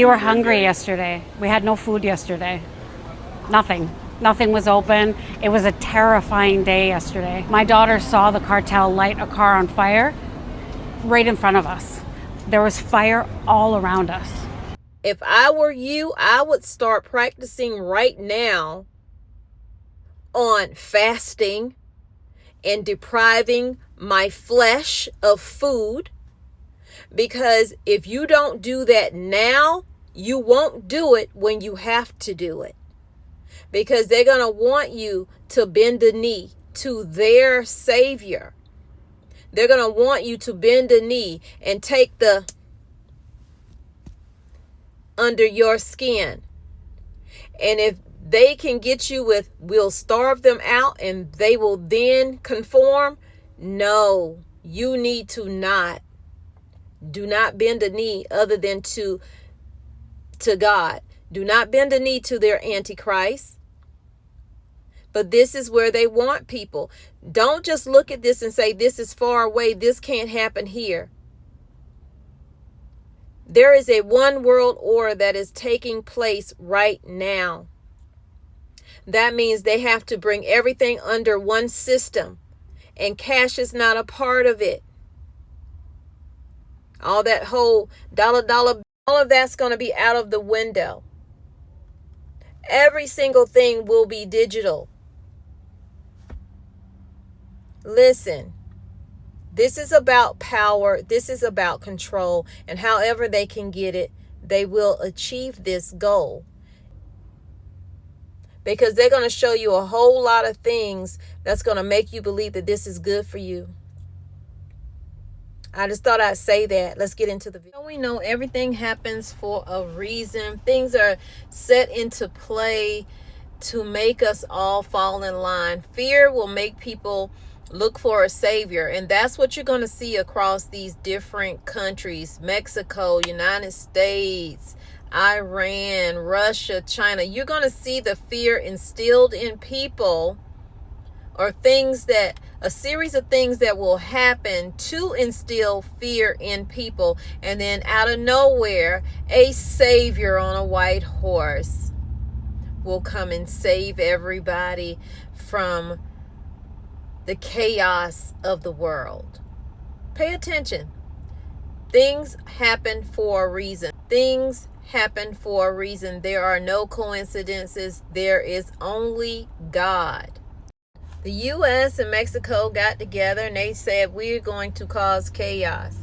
We were hungry yesterday. We had no food yesterday. Nothing. Nothing was open. It was a terrifying day yesterday. My daughter saw the cartel light a car on fire right in front of us. There was fire all around us. If I were you, I would start practicing right now on fasting and depriving my flesh of food. Because if you don't do that now, you won't do it when you have to do it. Because they're going to want you to bend the knee to their Savior. They're going to want you to bend the knee and take the under your skin. And if they can get you with, we'll starve them out and they will then conform. No, you need to not. Do not bend a knee other than to God. Do not bend a knee to their antichrist. But this is where they want people. Don't just look at this and say, this is far away. This can't happen here. There is a one world order that is taking place right now. That means they have to bring everything under one system. And cash is not a part of it. All that whole dollar, all of that's going to be out of the window. Every single thing will be digital. Listen, this is about power. This is about control. And however they can get it, they will achieve this goal. Because they're going to show you a whole lot of things that's going to make you believe that this is good for you. I just thought I'd say that. Let's get into the video. We know everything happens for a reason. Things are set into play to make us all fall in line. Fear will make people look for a savior. And that's what you're going to see across these different countries. Mexico, United States, Iran, Russia, China. You're going to see the fear instilled in people, or things that, a series of things that will happen to instill fear in people. And then out of nowhere, a savior on a white horse will come and save everybody from the chaos of the world. Pay attention. Things happen for a reason. Things happen for a reason. There are no coincidences. There is only God. The U.S. and Mexico got together and they said, we're going to cause chaos.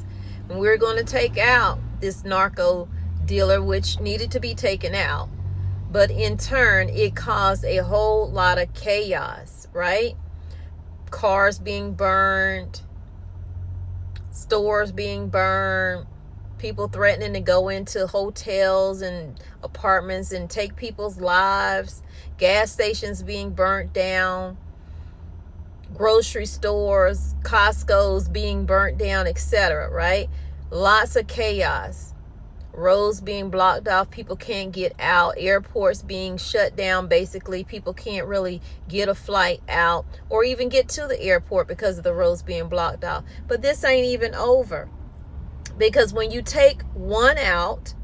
And we're going to take out this narco dealer, which needed to be taken out. But in turn, it caused a whole lot of chaos, right? Cars being burned, stores being burned, people threatening to go into hotels and apartments and take people's lives, gas stations being burnt down, grocery stores, Costco's being burnt down, etc., right? Lots of chaos. Roads being blocked off, people can't get out, airports being shut down. Basically, people can't really get a flight out or even get to the airport because of the roads being blocked off. But this ain't even over, because when you take one out,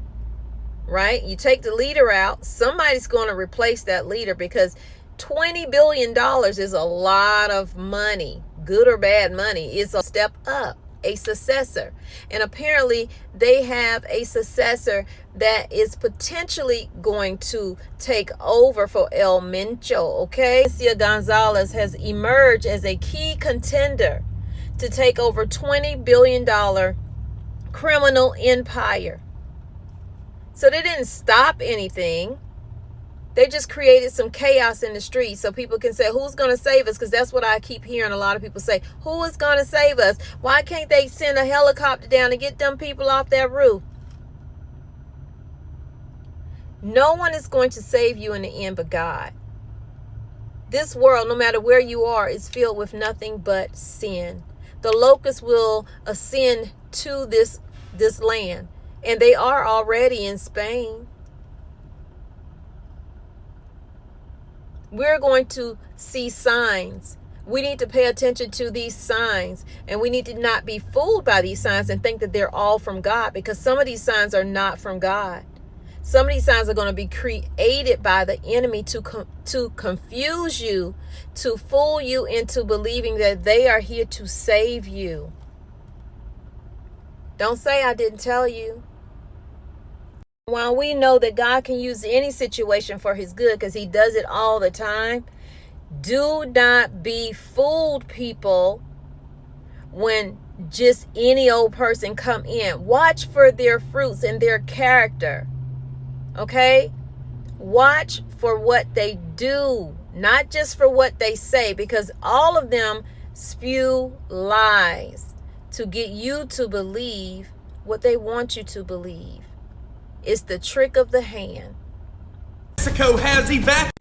right, you take the leader out, somebody's going to replace that leader, because $20 billion is a lot of money. Good or bad money. It's a step up, a successor. And apparently they have a successor that is potentially going to take over for El Mencho, okay? Alicia Gonzalez has emerged as a key contender to take over $20 billion criminal empire. So they didn't stop anything. They just created some chaos in the streets so people can say, who's going to save us? Because that's what I keep hearing a lot of people say. Who is going to save us? Why can't they send a helicopter down and get them people off that roof? No one is going to save you in the end but God. This world, no matter where you are, is filled with nothing but sin. The locusts will ascend to this land, and they are already in Spain. We're going to see signs. We need to pay attention to these signs, and we need to not be fooled by these signs and think that they're all from God, because some of these signs are not from God. Some of these signs are going to be created by the enemy to confuse you, to fool you into believing that they are here to save you. Don't say I didn't tell you. While we know that God can use any situation for his good, because he does it all the time, do not be fooled, people, when just any old person come in. Watch for their fruits and their character. Okay? Watch for what they do, not just for what they say, because all of them spew lies to get you to believe what they want you to believe. It's the trick of the hand. Mexico has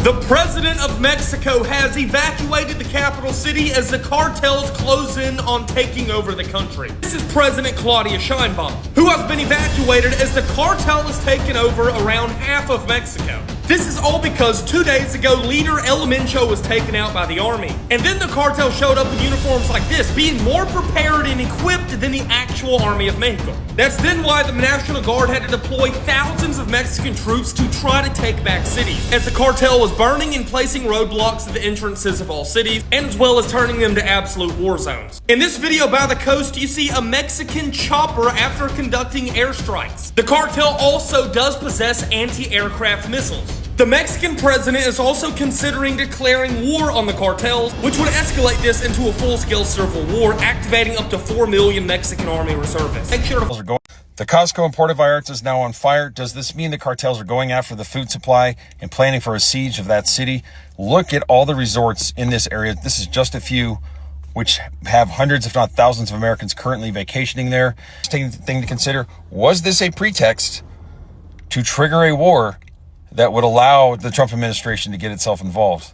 the president of Mexico has evacuated the capital city as the cartels close in on taking over the country. This is President Claudia Sheinbaum, who has been evacuated as the cartel has taken over around half of Mexico. This is all because 2 days ago, leader El Mencho was taken out by the army. And then the cartel showed up in uniforms like this, being more prepared and equipped than the actual army of Mexico. That's then why the National Guard had to deploy thousands of Mexican troops to try to take back cities, as the cartel was burning and placing roadblocks at the entrances of all cities, and as well as turning them to absolute war zones. In this video by the coast, you see a Mexican chopper after conducting airstrikes. The cartel also does possess anti-aircraft missiles. The Mexican president is also considering declaring war on the cartels, which would escalate this into a full-scale civil war, activating up to 4 million Mexican army reservists. Make sure to... The Costco imported virus is now on fire. Does this mean the cartels are going after the food supply and planning for a siege of that city? Look at all the resorts in this area. This is just a few, which have hundreds, if not thousands, of Americans currently vacationing there. Interesting thing to consider, was this a pretext to trigger a war that would allow the Trump administration to get itself involved?